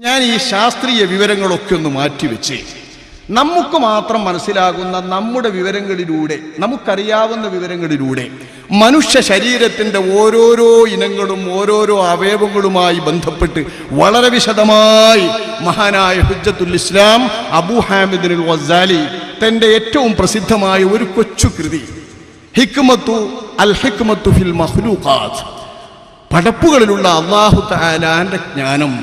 ഞാൻ ഈ ശാസ്ത്രീയ വിവരങ്ങളൊക്കെ ഒന്ന് മാറ്റിവെച്ച് നമുക്ക് മാത്രം മനസ്സിലാകുന്ന നമ്മുടെ വിവരങ്ങളിലൂടെ, നമുക്കറിയാവുന്ന വിവരങ്ങളിലൂടെ മനുഷ്യ ശരീരത്തിൻ്റെ ഓരോരോ ഇനങ്ങളും ഓരോരോ അവയവങ്ങളുമായി ബന്ധപ്പെട്ട് വളരെ വിശദമായി മഹാനായ ഹുജ്ജത്തുൽ ഇസ്ലാം അബൂ ഹാമിദ് അൽ ഗസാലി തൻ്റെ ഏറ്റവും പ്രസിദ്ധമായ ഒരു കൊച്ചു കൃതി ഹിക്മത്തു ഫിൽ മഖ്ലൂഖാത്ത്, പടപ്പുകളിലുള്ള അല്ലാഹു തആലാന്റെ ജ്ഞാനം,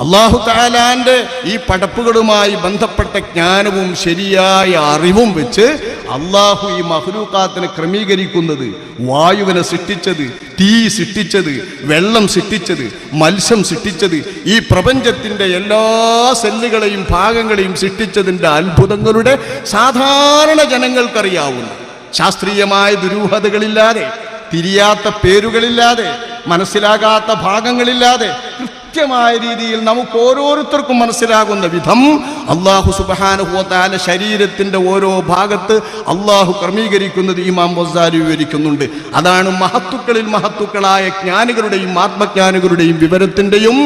അല്ലാഹു തആലാന്റെ ഈ പടപ്പുകളുമായി ബന്ധപ്പെട്ട ജ്ഞാനവും ശരിയായ അറിവും വെച്ച് അല്ലാഹു ഈ മഖ്ലൂഖാത്തിനെ ക്രമീകരിക്കുന്നത്, വായുവിനെ സൃഷ്ടിച്ചത്, തീ സൃഷ്ടിച്ചത്, വെള്ളം സൃഷ്ടിച്ചത്, മത്സ്യം സൃഷ്ടിച്ചത്, ഈ പ്രപഞ്ചത്തിന്റെ എല്ലാ സെല്ലുകളെയും ഭാഗങ്ങളെയും സൃഷ്ടിച്ചതിൻ്റെ അത്ഭുതങ്ങളുടെ സാധാരണ ജനങ്ങൾക്കറിയാവുന്ന, ശാസ്ത്രീയമായ ദുരൂഹതകളില്ലാതെ, തിരിയാത്ത പേരുകളില്ലാതെ, മനസ്സിലാകാത്ത ഭാഗങ്ങളില്ലാതെ കൃത്യമായ രീതിയിൽ നമുക്ക് ഓരോരുത്തർക്കും മനസ്സിലാകുന്ന വിധം അല്ലാഹു സുബ്ഹാനഹു വ തആല ശരീരത്തിന്റെ ഓരോ ഭാഗത്ത് അല്ലാഹു ക്രമീകരിക്കുന്നത് ഇമാം ഗസാലി വിവരിക്കുന്നുണ്ട്. അതാണ് മഹത്തുക്കളിൽ മഹത്തുക്കളായ ജ്ഞാനികളുടെയും ആത്മജ്ഞാനികളുടെയും വിവരത്തിന്റെയും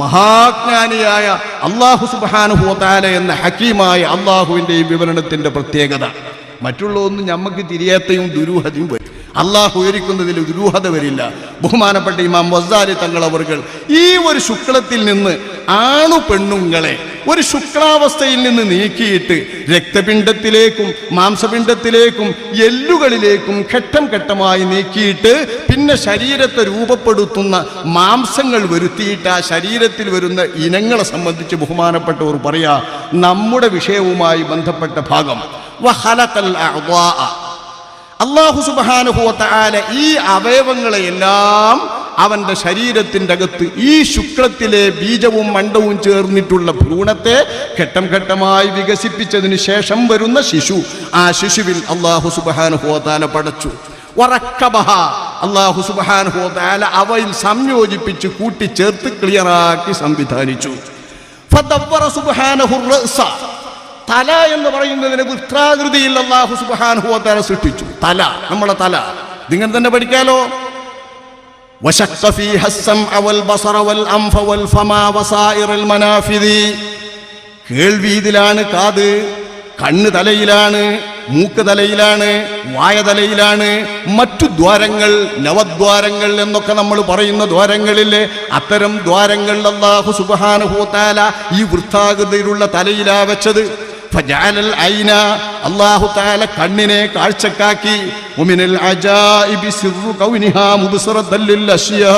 മഹാജ്ഞാനിയായ അല്ലാഹു സുബ്ഹാനഹു വ തആല എന്ന ഹക്കീമായ അല്ലാഹുവിന്റെയും വിവരണത്തിന്റെ പ്രത്യേകത. മറ്റുള്ള ഒന്നും നമുക്ക് തിരിയാത്തയും ദുരൂഹതയും വരും. അള്ളാഹു വിവരിക്കുന്നതിൽ ദുരൂഹത വരില്ല. ബഹുമാനപ്പെട്ട ഇമാം ഗസാലി തങ്ങൾ അവർകൾ ഈ ഒരു ശുക്ലത്തിൽ നിന്ന് ആണു പെണ്ണുങ്ങളെ ഒരു ശുക്ലാവസ്ഥയിൽ നിന്ന് നീക്കിയിട്ട് രക്തപിണ്ഡത്തിലേക്കും മാംസപിണ്ഡത്തിലേക്കും എല്ലുകളിലേക്കും ഘട്ടം ഘട്ടമായി നീക്കിയിട്ട് പിന്നെ ശരീരത്തെ രൂപപ്പെടുത്തുന്ന മാംസങ്ങൾ വരുത്തിയിട്ട് ആ ശരീരത്തിൽ വരുന്ന ഇനങ്ങളെ സംബന്ധിച്ച് ബഹുമാനപ്പെട്ടവർ പറയാ, നമ്മുടെ വിഷയവുമായി ബന്ധപ്പെട്ട ഭാഗം അല്ലാഹു സുബ്ഹാനഹു വ തആല ഈ അവയവങ്ങളെയെല്ലാം അവന്റെ ശരീരത്തിൻ്റെ അകത്ത് ഈ ശുക്ലത്തിലെ ബീജവും മണ്ഡവും ചേർന്നിട്ടുള്ള ഭ്രൂണത്തെ ഘട്ടം ഘട്ടമായി വികസിപ്പിച്ചതിന് ശേഷം വരുന്ന ശിശു, ആ ശിശുവിൽ അല്ലാഹു സുബ്ഹാനഹു വ തആല പടച്ചു. വറക്കബഹ, അല്ലാഹു സുബ്ഹാനഹു വ തആല അവയിൽ സംയോജിപ്പിച്ച് കൂട്ടിച്ചേർത്ത് ക്ലിയറാക്കി സംവിധാനിച്ചു. ഫദവ്വറ സുബ്ഹാനഹു റഅസ, തല എന്ന് പറയുന്നതിന് വൃത്താകൃതിയിൽ അല്ലാഹു സുബ്ഹാനഹു വ തആല സൃഷ്ടിച്ചു. തല, നമ്മളെ തല ഇതിങ്ങനെ തന്നെ പഠിക്കാലോ. വശഖ ഫീഹ അസ്സംഅ വൽ ബസറ വൽ അൻഫ വൽ ഫമ വസായിറൽ മനാഫിദി, കേൾവി ഇതിലാണ്, കാത്, കണ്ണ് തലയിലാണ്, മൂക്ക് തലയിലാണ്, വായ തലയിലാണ്, മറ്റു ദ്വാരങ്ങൾ, നവദ്വാരങ്ങൾ എന്നൊക്കെ നമ്മൾ പറയുന്ന ദ്വാരങ്ങളിലെ അത്തരം ദ്വാരങ്ങൾ അല്ലാഹു സുബ്ഹാനഹു വ തആല ഈ വൃത്താകൃതിയിലുള്ള തലയിലാ വെച്ചത്. ഫജഅലൽ ഐന, അല്ലാഹു തആല കണ്ണിനെ കാഴ്ചക്കാക്കി. വമിനൽ അജായിബി സിർറു കൗനിഹാ മുബ്സറത്തൻ ലിൽ അശ്യാ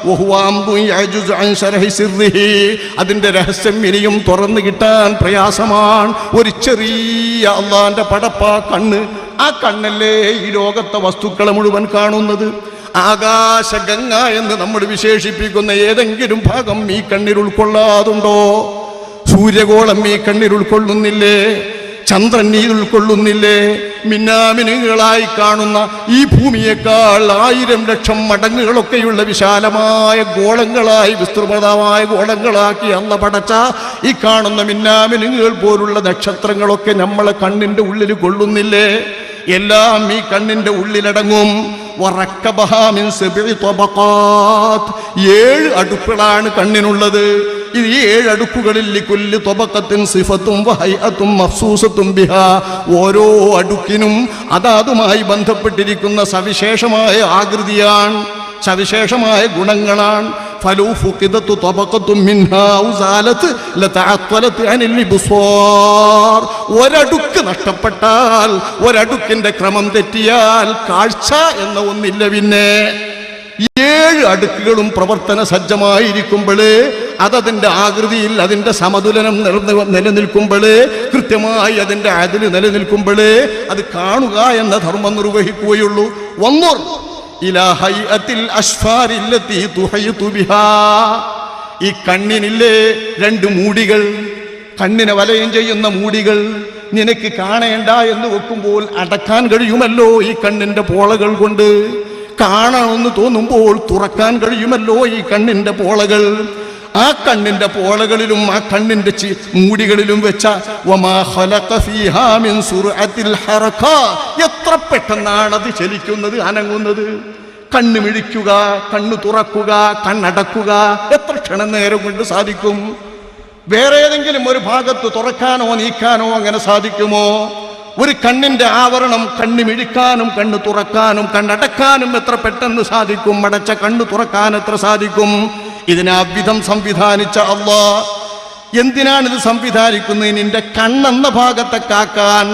വഹുവ അംറു യഅജുസു അൻ ശർഹി സിർരിഹി, അതിന്റെ രഹസ്യം ഇനിയും തുറന്നു കിട്ടാൻ പ്രയാസമാണ്. ഒരു ചെറിയ അല്ലാഹുവിന്റെ പടപ്പാ കണ്ണ്, ആ കണ്ണല്ലേ ഈ ലോകത്തെ വസ്തുക്കളെ മുഴുവൻ കാണുന്നത്. ആകാശഗംഗ എന്ന് നമ്മൾ വിശേഷിപ്പിക്കുന്ന ഏതെങ്കിലും ഭാഗം ഈ കണ്ണിൽ ഉൾക്കൊള്ളാതുണ്ടോ? സൂര്യഗോളം ഈ കണ്ണിൽ ഉൾക്കൊള്ളുന്നില്ലേ? ചന്ദ്രൻ ഈ ഉൾക്കൊള്ളുന്നില്ലേ? മിന്നാമിനുകളായി കാണുന്ന ഈ ഭൂമിയേക്കാൾ 1000 ലക്ഷം മടങ്ങുകളൊക്കെയുള്ള വിശാലമായ ഗോളങ്ങളായി, വിസ്തൃതമായ ഗോളങ്ങളാക്കി അല്ല പടച്ച ഈ കാണുന്ന മിന്നാമിനുകൾ പോലുള്ള നക്ഷത്രങ്ങളൊക്കെ നമ്മളെ കണ്ണിന്റെ ഉള്ളിൽ കൊള്ളുന്നില്ലേ? എല്ലാം ഈ കണ്ണിന്റെ ഉള്ളിലടങ്ങും. 7 അടുക്കുകളാണ് കണ്ണിനുള്ളത്. ഈ 7 അടുക്കുകളിൽ ലികുല്ലി ത്വബഖത്തിൻ സിഫത്തും വഹൈഅത്തും മഖ്സൂസത്തും ബിഹാ, ഓരോ അടുക്കിനും അതാതുമായി ബന്ധപ്പെട്ടിരിക്കുന്ന സവിശേഷമായ ആകൃതിയാണ്, സവിശേഷമായ ഗുണങ്ങളാണ്. ഫലൂ ഫുഖിദത്തു ത്വബഖത്തും മിൻഹാ ഉസാലത്ത് ലതഅത്വലത് അനിൽ ഇബ്സാർ, ഒരടുക്ക് നഷ്ടപ്പെട്ടാൽ, ഒരടുക്കിന്റെ ക്രമം തെറ്റിയാൽ കാഴ്ച എന്ന ഒന്നില്ല. പിന്നെ 7 അടുക്കുകളും പ്രവർത്തന സജ്ജമായിരിക്കുമ്പോഴേ, അതതിൻ്റെ ആകൃതിയിൽ അതിൻ്റെ സമതുലനം നിലനിൽക്കുമ്പോഴേ, കൃത്യമായി അതിൻ്റെ അതില് നിലനിൽക്കുമ്പോഴേ അത് കാണുക എന്ന ധർമ്മം നിർവഹിക്കുകയുള്ളൂ. വന്നുർ ഇലാ ഹൈഅത്തിൽ അശ്ഫാരില്ലതി തുഹൈതു ബിഹാ, ഈ കണ്ണിനില്ലേ 2 മൂടികൾ, കണ്ണിനെ വലയം ചെയ്യുന്ന മൂടികൾ. നിനക്ക് കാണേണ്ട എന്ന് വെക്കുമ്പോൾ അടക്കാൻ കഴിയുമല്ലോ ഈ കണ്ണിന്റെ പോളകൾ കൊണ്ട്. കാണണമെന്ന് തോന്നുമ്പോൾ തുറക്കാൻ കഴിയുമല്ലോ ഈ കണ്ണിന്റെ പോളകൾ. ആ കണ്ണിന്റെ പോളകളിലും ആ കണ്ണിന്റെ മൂടികളിലും വെച്ച വമാ ഖലഖ ഫീഹാ മിൻ സുർഅത്തിൽ ഹറക, എത്ര പെട്ടെന്നാണ് അത് ചലിക്കുന്നത്, അനങ്ങുന്നത്. കണ്ണ് മിഴിക്കുക, കണ്ണ് തുറക്കുക, കണ്ണടക്കുക എത്ര ക്ഷണനേരം കൊണ്ട് സാധിക്കും? വേറെ ഏതെങ്കിലും ഒരു ഭാഗത്ത് തുറക്കാനോ നീക്കാനോ അങ്ങനെ സാധിക്കുമോ? ഒരു കണ്ണിന്റെ ആവരണം കണ്ണ് മിഴിക്കാനും കണ്ണ് തുറക്കാനും കണ്ണടക്കാനും എത്ര പെട്ടെന്ന് സാധിക്കും? അടച്ച കണ്ണ് തുറക്കാൻ എത്ര സാധിക്കും? ഇതിനാവിധം സംവിധാനിച്ച അല്ലാഹ് എന്തിനാണിത് സംവിധാനിക്കുന്നത്? നിന്റെ കണ്ണെന്ന ഭാഗത്തെ കാക്കാൻ.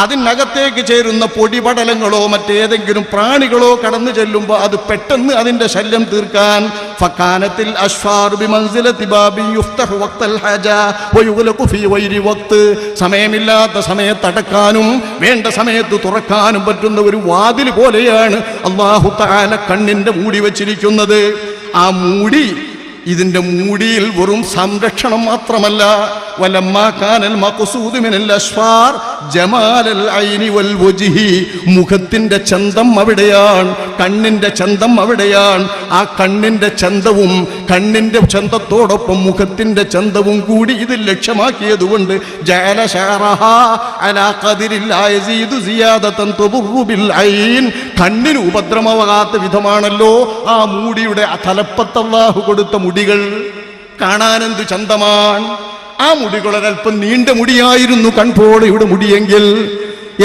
അതിനകത്തേക്ക് ചേരുന്ന പൊടിപടലങ്ങളോ മറ്റേതെങ്കിലും പ്രാണികളോ കടന്നു ചെല്ലുമ്പോൾ അത് പെട്ടെന്ന് അതിന്റെ ശല്യം തീർക്കാൻ. ഫകാനത്തിൽ അശ്ഫാറു ബിമൻസിലതി ബാബിൻ യുഫ്തഹു വഖ്തൽ ഹജ വയുഗ്ലഖു ഫീ ഗൈരി വഖ്ത്. സമയമില്ലാത്ത സമയത്ത് അടക്കാനും വേണ്ട സമയത്ത് തുറക്കാനും പറ്റുന്ന ഒരു വാതിൽ പോലെയാണ് അല്ലാഹു തആല കണ്ണിന്റെ മൂടി വെച്ചിരിക്കുന്നത്. ആ മൂടി, ഇതിന്റെ മൂടിയിൽ വെറും സംരക്ഷണം മാത്രമല്ല, വലമ്മാ കാനൽ മഖ്സൂദു മിനൽ അശ്ഫാർ ജമാലൽ ഐനി വൽ വജ്ഹി, മുഖത്തിന്റെ ചന്തം അവിടെയാണ്, കണ്ണിന്റെ ചന്തം അവിടെയാണ്. ആ കണ്ണിന്റെ ചന്തവും കണ്ണിന്റെ ചന്തത്തോടൊപ്പം മുഖത്തിന്റെ ചന്തവും കൂടി ഇതിൽ ലക്ഷ്യമാക്കിയതുകൊണ്ട് ജഅല ശഅറഹാ അലാ ഖദരിൽ ലാ യസീദു സിയാദതൻ തുദുറു ബിൽ ഐൻ, കണ്ണിന് ഉപദ്രവമാകാത്ത വിധമാണല്ലോ ആ മൂടിയുടെ തലപ്പത്ത് അല്ലാഹു കൊടുത്ത മുടികൾ. കാണാനെന്തു ചന്തമാണ്! ആ മുടികൾ ഒരൽപ്പം നീണ്ട മുടിയായിരുന്നു കൺപോളയുടെ മുടിയെങ്കിൽ,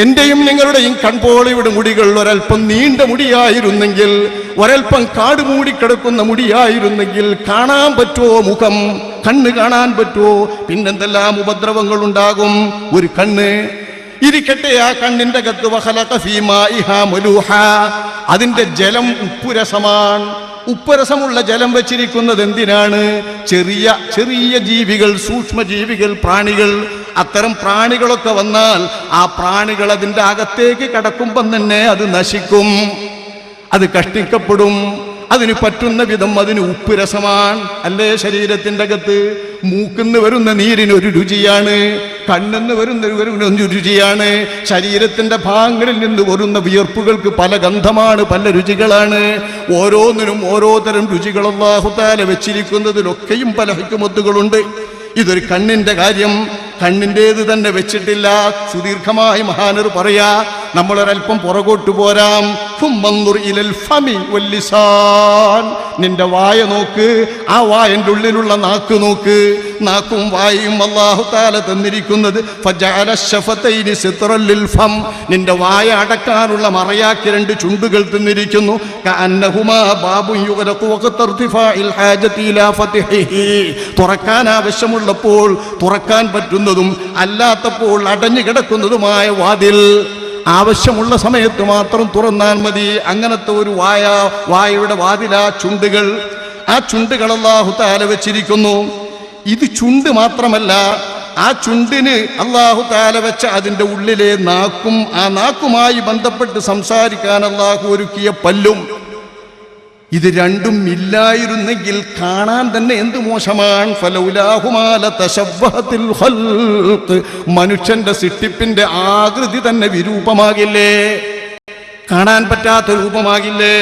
എന്റെയും നിങ്ങളുടെയും കൺപോളയുടെ മുടികൾ ഒരൽപ്പം നീണ്ട മുടിയായിരുന്നെങ്കിൽ, ഒരൽപ്പം കാട് മൂടിക്കിടക്കുന്ന മുടിയായിരുന്നെങ്കിൽ കാണാൻ പറ്റുമോ മുഖം? കണ്ണ് കാണാൻ പറ്റുമോ? പിന്നെന്തെല്ലാം ഉപദ്രവങ്ങൾ ഉണ്ടാകും ഒരു കണ്ണ്. ഇരിക്കട്ടെ, ആ കണ്ണിന്റെ അകത്ത് വഖലഖ ഫീ മാഇഹാ മലൂഹ, അതിന്റെ ജലം ഉപ്പുരസമാണ്. ഉപ്പരസമുള്ള ജലം വെച്ചിരിക്കുന്നത് എന്തിനാണ്? ചെറിയ ചെറിയ ജീവികൾ, സൂക്ഷ്മജീവികൾ, പ്രാണികൾ. അത്തരം പ്രാണികളൊക്കെ വന്നാൽ ആ പ്രാണികൾ അതിൻ്റെ അകത്തേക്ക് കടക്കുമ്പം തന്നെ അത് നശിക്കും, അത് കഷ്ടിക്കപ്പെടും. അതിന് പറ്റുന്ന വിധം അതിന് ഉപ്പ് രസമാണ് അല്ലേ? ശരീരത്തിൻ്റെ അകത്ത് മൂക്കിന്ന് വരുന്ന നീരിനൊരു രുചിയാണ്, കണ്ണിന്ന് വരുന്ന രുചിയാണ്, ശരീരത്തിന്റെ ഭാഗങ്ങളിൽ നിന്ന് വരുന്ന വിയർപ്പുകൾക്ക് പല ഗന്ധമാണ്, പല രുചികളാണ്. ഓരോന്നിനും ഓരോ തരം രുചികൾ അല്ലാഹു തആല വെച്ചിരിക്കുന്നതിലൊക്കെയും പല ഹിക്മത്തുകളുണ്ട്. ഇതൊരു കണ്ണിന്റെ കാര്യം, കണ്ണിൻ്റേത് തന്നെ വെച്ചിട്ടില്ല. സുദീർഘമായി മഹാനർ പറയാ, നമ്മളൊരൽപ്പം പുറകോട്ട് പോരാം. നിന്റെ വായ നോക്ക്, ആ വായന്റെ ഉള്ളിലുള്ള നാക്ക് നോക്ക്. നാക്കും വായും അല്ലാഹു തആല തന്നിരിക്കുന്നത് നിന്റെ വായ അടക്കാനുള്ള മറയാക്കി രണ്ട് ചുണ്ടുകൾ തന്നിരിക്കുന്നു. തുറക്കാൻ ആവശ്യമുള്ളപ്പോൾ തുറക്കാൻ പറ്റുന്നതും അല്ലാത്തപ്പോൾ അടഞ്ഞു കിടക്കുന്നതുമായ വാതിൽ. ആവശ്യമുള്ള സമയത്ത് മാത്രം തുറന്നാൽ മതി. അങ്ങനത്തെ ഒരു വായയുടെ വാതില ചുണ്ടുകൾ. ആ ചുണ്ടുകൾ അല്ലാഹു തആല വെച്ചിരിക്കുന്നു. ഇത് ചുണ്ട് മാത്രമല്ല, ആ ചുണ്ടിന് അല്ലാഹു തആല വെച്ച അതിൻ്റെ ഉള്ളിലെ നാക്കും, ആ നാക്കുമായി ബന്ധപ്പെട്ട് സംസാരിക്കാൻ അല്ലാഹു ഒരുക്കിയ പല്ലും. ഇത് രണ്ടും ഇല്ലായിരുന്നെങ്കിൽ കാണാൻ തന്നെ എന്ത് മോശമാണ്. ഫലൗലാഹുമാ ലതശബ്ബഹത്തിൽ ഖൽഖ്, മനുഷ്യന്റെ സൃഷ്ടിപ്പിന്റെ ആകൃതി തന്നെ വിരൂപമാകില്ലേ, കാണാൻ പറ്റാത്ത രൂപമാകില്ലേ.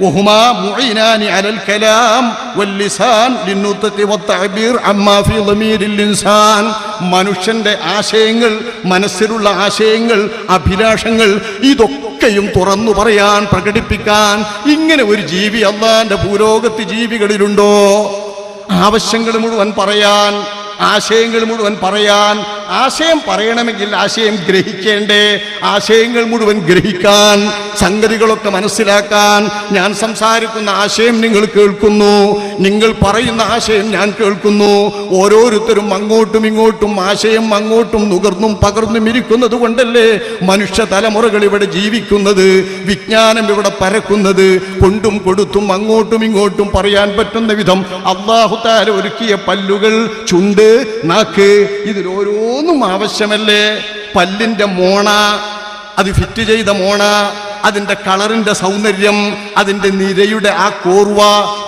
വഹുമാ മുഈനാനി അലൽ കലാം വല്ലിസാൻ ലിന്നുത്ഖി വത്തഅബീർ അമ്മാ ഫീ ളമീരിൽ ഇൻസാൻ, മനുഷ്യന്റെ ആശയങ്ങൾ, മനസ്സിലുള്ള ആശയങ്ങൾ, അഭിലാഷങ്ങൾ, ഇതൊക്കെയും തുറന്നു പറയാൻ, പ്രകടിപ്പിക്കാൻ ഇങ്ങനെ ഒരു ജീവി അല്ലാഹുവിന്റെ ഭൂലോകത്ത് ജീവികളിലുണ്ടോ? ആവശ്യങ്ങൾ മുഴുവൻ പറയാൻ, ആശയങ്ങൾ മുഴുവൻ പറയാൻ. ആശയം പറയണമെങ്കിൽ ആശയം ഗ്രഹിക്കേണ്ടേ? ആശയങ്ങൾ മുഴുവൻ ഗ്രഹിക്കാൻ, സംഗതികളൊക്കെ മനസ്സിലാക്കാൻ. ഞാൻ സംസാരിക്കുന്ന ആശയം നിങ്ങൾ കേൾക്കുന്നു, നിങ്ങൾ പറയുന്ന ആശയം ഞാൻ കേൾക്കുന്നു. ഓരോരുത്തരും അങ്ങോട്ടും ഇങ്ങോട്ടും ആശയം അങ്ങോട്ടും നുകർന്നും പകർന്നും ഇരിക്കുന്നത് കൊണ്ടല്ലേ മനുഷ്യ തലമുറകൾ ഇവിടെ ജീവിക്കുന്നത്, വിജ്ഞാനം ഇവിടെ പരക്കുന്നത്. കൊണ്ടും കൊടുത്തും അങ്ങോട്ടും ഇങ്ങോട്ടും പറയാൻ പറ്റുന്ന വിധം അല്ലാഹു തആല ഒരുക്കിയ പല്ലുകൾ, ചുണ്ട്, നാക്ക്, ഇതിലോരോന്നും ആവശ്യമല്ലേ? പല്ലിന്റെ മോണ, അത് ഫിറ്റ് ചെയ്ത മോണ, അതിൻ്റെ കളറിൻ്റെ സൗന്ദര്യം, അതിൻ്റെ നിരയുടെ ആ കോർവ,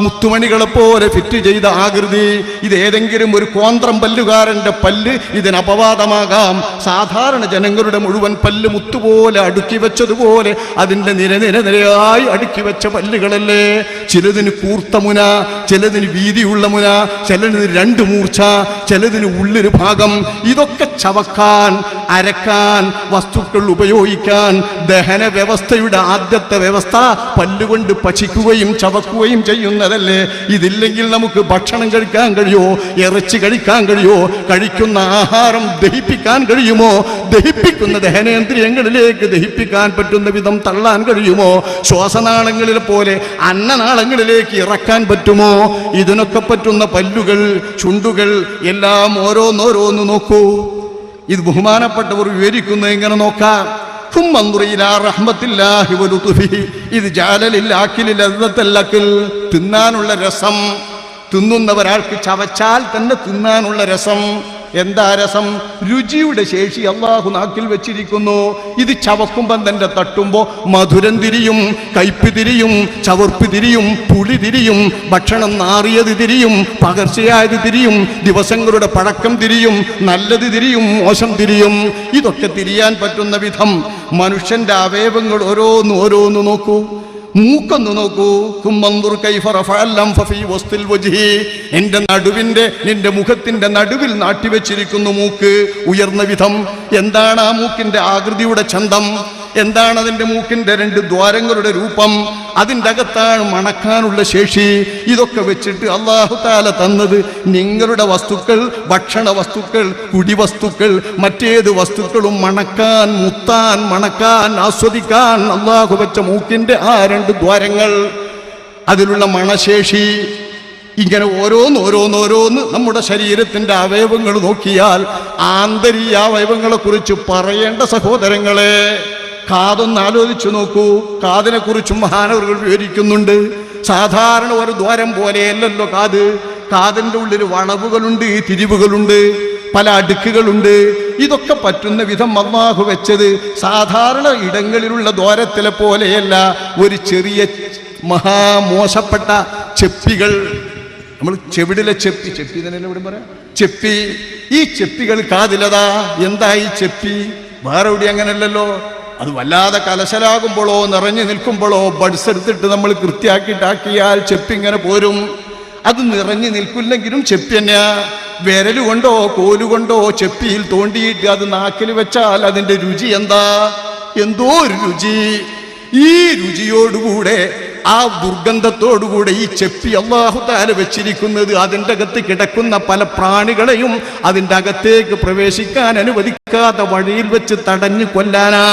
മുത്തുമണികളെ പോലെ ഫിറ്റ് ചെയ്ത ആകൃതി. ഇത് ഏതെങ്കിലും ഒരു കോന്ത്രം പല്ലുകാരൻ്റെ പല്ല് ഇതിന് അപവാദമാകാം. സാധാരണ ജനങ്ങളുടെ മുഴുവൻ പല്ല് മുത്തുപോലെ അടുക്കി വെച്ചതുപോലെ അതിൻ്റെ നിരയായി അടുക്കി വെച്ച പല്ലുകളല്ലേ. ചിലതിന് കൂർത്ത മുന, ചിലതിന് വീതിയുള്ള മുന, ചിലതിന് രണ്ട് മൂർച്ച, ചിലതിന് ഉള്ളൊരു ഭാഗം. ഇതൊക്കെ ചവക്കാൻ, അരക്കാൻ, വസ്തുക്കൾ ഉപയോഗിക്കാൻ ദഹന വ്യവസ്ഥയുടെ ആദ്യത്തെ വ്യവസ്ഥ പല്ലുകൊണ്ട് പചിക്കുകയും ചവക്കുകയും ചെയ്യുന്നതല്ലേ. ഇതില്ലെങ്കിൽ നമുക്ക് ഭക്ഷണം കഴിക്കാൻ കഴിയുമോ? ഇറച്ചി കഴിക്കാൻ കഴിയുമോ? കഴിക്കുന്ന ആഹാരം ദഹിപ്പിക്കാൻ കഴിയുമോ? ദഹിപ്പിക്കുന്ന ദഹനേന്ദ്രിയങ്ങളിലേക്ക് ദഹിപ്പിക്കാൻ പറ്റുന്ന വിധം തള്ളാൻ കഴിയുമോ? ശ്വാസനാളങ്ങളിലെ പോലെ അന്നനാളങ്ങളിലേക്ക് ഇറക്കാൻ പറ്റുമോ? ഇതിനൊക്കെ പറ്റുന്ന പല്ലുകൾ, ചുണ്ടുകൾ എല്ലാം ഓരോന്നോരോന്ന് നോക്കൂ. ഇത് ബഹുമാനപ്പെട്ടവർ വിവരിക്കുന്നത് എങ്ങനെ നോക്കാം. തിന്നാനുള്ള രസം, തിന്നുന്ന ഒരാൾക്ക് ചവച്ചാൽ തന്നെ തിന്നാനുള്ള രസം. എന്താ രസം? രുചിയുടെ ശേഷി അള്ളാഹു നാക്കിൽ വെച്ചിരിക്കുന്നു. ഇത് ചവക്കുമ്പം തന്നെ തട്ടുമ്പോ മധുരം തിരിയും, കയ്പ് തിരിയും, ചവർപ്പ് തിരിയും, പുളി തിരിയും, ഭക്ഷണം നാറിയത് തിരിയും, പകർച്ചയായത് തിരിയും, ദിവസങ്ങളുടെ പഴക്കം തിരിയും, നല്ലത് തിരിയും, മോശം തിരിയും. ഇതൊക്കെ തിരിയാൻ പറ്റുന്ന വിധം മനുഷ്യന്റെ അവയവങ്ങൾ ഓരോന്ന് നോക്കൂ. മൂക്കൊന്ന് നോക്കൂ. എന്റെ നടുവിന്റെ, നിന്റെ മുഖത്തിന്റെ നടുവിൽ നാട്ടിവെച്ചിരിക്കുന്നു മൂക്ക്, ഉയർന്ന വിധം. എന്താണ് ആ മൂക്കിന്റെ ആകൃതിയുടെ ചന്തം? എന്താണ് അതിന്റെ മൂക്കിന്റെ 2 ദ്വാരങ്ങളുടെ രൂപം? അതിൻ്റെ അകത്താണ് മണക്കാനുള്ള ശേഷി. ഇതൊക്കെ വെച്ചിട്ട് അല്ലാഹു തആല തന്നത് നിങ്ങളുടെ വസ്തുക്കൾ, ഭക്ഷണ വസ്തുക്കൾ, കുടിവസ്തുക്കൾ, മറ്റേത് വസ്തുക്കളും മണക്കാൻ, മുത്താൻ, മണക്കാൻ, ആസ്വദിക്കാൻ അല്ലാഹു വെച്ച മൂക്കിന്റെ ആ 2 ദ്വാരങ്ങൾ, അതിലുള്ള മണശേഷി. ഇങ്ങനെ ഓരോന്ന് നമ്മുടെ ശരീരത്തിന്റെ അവയവങ്ങൾ നോക്കിയാൽ ആന്തരീയ അവയവങ്ങളെ കുറിച്ച് പറയേണ്ട സഹോദരങ്ങളെ. കാതൊന്ന് ആലോചിച്ചു നോക്കൂ. കാതിനെ കുറിച്ചും മഹാനവറുകൾ വിവരിക്കുന്നുണ്ട്. സാധാരണ ഒരു ദ്വാരം പോലെയല്ലല്ലോ കാത്. കാതിൻ്റെ ഉള്ളിൽ വളവുകളുണ്ട്, തിരിവുകളുണ്ട്, പല അടുക്കുകളുണ്ട്. ഇതൊക്കെ പറ്റുന്ന വിധം അല്ലാഹു വെച്ചത് സാധാരണ ഇടങ്ങളിലുള്ള ദ്വാരത്തിലെ പോലെയല്ല. ഒരു ചെറിയ മഹാമോശപ്പെട്ട ചെപ്പികൾ, നമ്മൾ ചെവിടിലെ ചെപ്പി തന്നെ ഇവിടെ പറയാം, ചെപ്പി. ഈ ചെപ്പികൾ കാതിലതാ. എന്താ ഈ ചെപ്പി? വേറെ എവിടെ അങ്ങനെയല്ലല്ലോ. അത് വല്ലാതെ കലശലാകുമ്പോഴോ നിറഞ്ഞു നിൽക്കുമ്പോഴോ ബഡ്സ് എടുത്തിട്ട് നമ്മൾ കൃത്യാക്കിയിട്ടാക്കിയാൽ ചെപ്പിങ്ങനെ പോരും. അത് നിറഞ്ഞു നിൽക്കില്ലെങ്കിലും ചെപ്പി തന്നെയാ. വിരലുകൊണ്ടോ കോലുകൊണ്ടോ ചെപ്പിയിൽ തോണ്ടിയിട്ട് അത് നാക്കിൽ വെച്ചാൽ അതിൻ്റെ രുചി എന്താ? എന്തോ ഒരു രുചി. ഈ രുചിയോടുകൂടെ, ആ ദുർഗന്ധത്തോടുകൂടെ ഈ ചെപ്പി അല്ലാഹു തആല വെച്ചിരിക്കുന്നത് അതിൻ്റെ അകത്ത് കിടക്കുന്ന പല പ്രാണികളെയും അതിൻ്റെ അകത്തേക്ക് പ്രവേശിക്കാൻ അനുവദിക്കാത്ത വഴിയിൽ വെച്ച് തടഞ്ഞു കൊല്ലാനാ,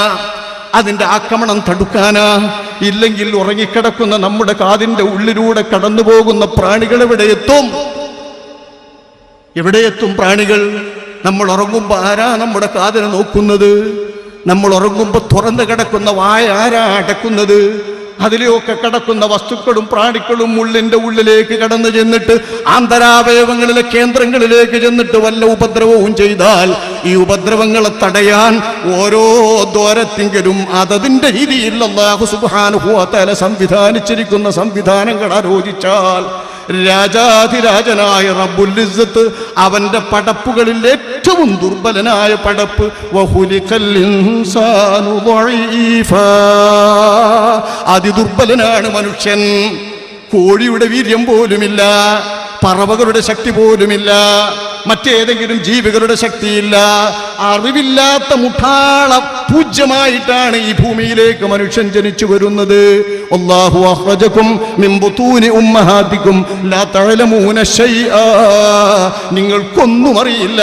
അതിൻ്റെ ആക്രമണം തടുക്കാനാ. ഇല്ലെങ്കിൽ ഉറങ്ങിക്കിടക്കുന്ന നമ്മുടെ കാതിൻ്റെ ഉള്ളിലൂടെ കടന്നു പോകുന്ന പ്രാണികൾ എവിടെയെത്തും പ്രാണികൾ? നമ്മൾ ഉറങ്ങുമ്പോൾ ആരാ നമ്മുടെ കാതിനെ നോക്കുന്നത്? നമ്മൾ ഉറങ്ങുമ്പോൾ തുറന്നു കിടക്കുന്ന വായ ആരാ അടക്കുന്നത്? അതിലെയൊക്കെ കിടക്കുന്ന വസ്തുക്കളും പ്രാണികളും ഉള്ളിന്റെ ഉള്ളിലേക്ക് കടന്നു ചെന്നിട്ട് ആന്തരാവയവങ്ങളിലെ കേന്ദ്രങ്ങളിലേക്ക് ചെന്നിട്ട് വല്ല ഉപദ്രവവും ചെയ്താൽ ഈ ഉപദ്രവങ്ങളെ തടയാൻ ഓരോ ദ്വാരത്തിങ്കിലും അതതിന്റെ രീതിയിൽ അല്ലാഹു സുബ്ഹാനഹു വ തആല സംവിധാനിച്ചിരിക്കുന്ന സംവിധാനങ്ങൾ ആലോചിച്ചാൽ രാജാധിരാജനായ റബ്ബുൽ ഇസ്സത്ത് അവന്റെ പടപ്പുകളിൽ ഏറ്റവും ദുർബലനായ പടപ്പ് വഹുലിഖൽ ഇൻസാനു ദഈഫാ, അതിദുർബലനാണ് മനുഷ്യൻ. കോഴിയുടെ വീര്യം പോലുമില്ല, പറവകളുടെ ശക്തി പോലുമില്ല, മറ്റേതെങ്കിലും ജീവികളുടെ ശക്തിയില്ല. അറിവില്ലാത്ത മുഠാള പൂജ്യമായിട്ടാണ് ഈ ഭൂമിയിലേക്ക് മനുഷ്യൻ ജനിച്ചു വരുന്നത്. അല്ലാഹു അഖ്റജകും മിൻ ബുതൂനി ഉമ്മഹാതികും ലാ തഅലമൂന ശൈആ, നിങ്ങൾക്കൊന്നും അറിയില്ല.